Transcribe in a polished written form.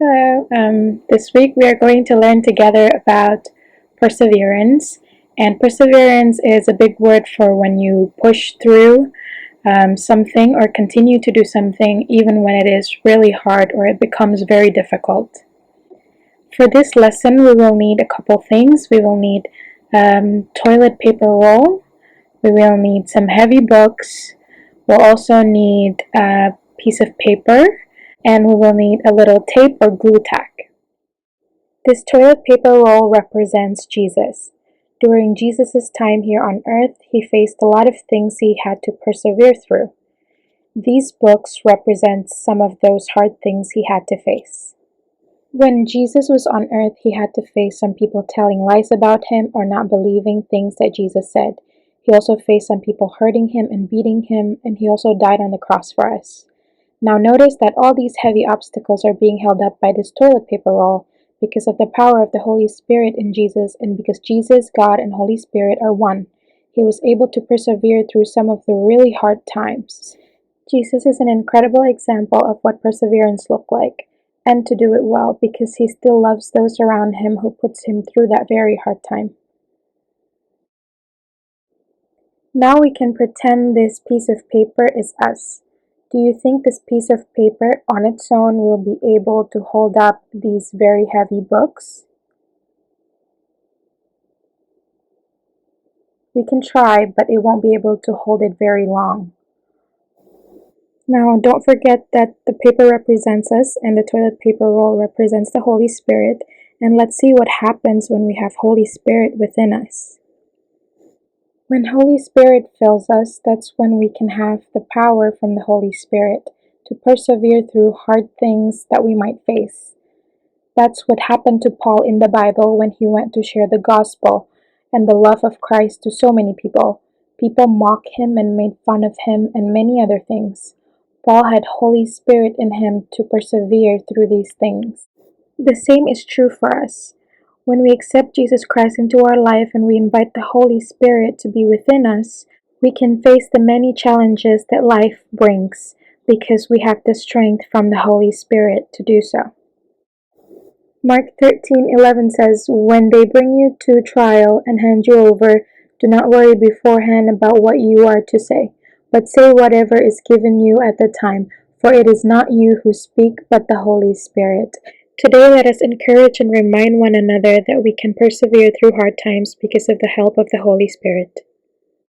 Hello. This week we are going to learn together about perseverance. And perseverance is a big word for when you push through something or continue to do something even when it is really hard or it becomes very difficult. For this lesson, we will need a couple things. We will need toilet paper roll. We will need some heavy books. We'll also need a piece of paper, and we will need a little tape or glue tack. This toilet paper roll represents Jesus. During Jesus' time here on earth, he faced a lot of things he had to persevere through. These books represent some of those hard things he had to face. When Jesus was on earth, he had to face some people telling lies about him or not believing things that Jesus said. He also faced some people hurting him and beating him, and he also died on the cross for us. Now notice that all these heavy obstacles are being held up by this toilet paper roll because of the power of the Holy Spirit in Jesus, and because Jesus, God, and Holy Spirit are one. He was able to persevere through some of the really hard times. Jesus is an incredible example of what perseverance looks like, and to do it well, because he still loves those around him who puts him through that very hard time. Now we can pretend this piece of paper is us. Do you think this piece of paper on its own will be able to hold up these very heavy books? We can try, but it won't be able to hold it very long. Now, don't forget that the paper represents us and the toilet paper roll represents the Holy Spirit, and let's see what happens when we have Holy Spirit within us. When Holy Spirit fills us, that's when we can have the power from the Holy Spirit to persevere through hard things that we might face. That's what happened to Paul in the Bible when he went to share the gospel and the love of Christ to so many people. People mocked him and made fun of him and many other things. Paul had Holy Spirit in him to persevere through these things. The same is true for us. When we accept Jesus Christ into our life and we invite the Holy Spirit to be within us, we can face the many challenges that life brings because we have the strength from the Holy Spirit to do so. Mark 13:11 says, "When they bring you to trial and hand you over, do not worry beforehand about what you are to say, but say whatever is given you at the time, for it is not you who speak, but the Holy Spirit." Today, let us encourage and remind one another that we can persevere through hard times because of the help of the Holy Spirit.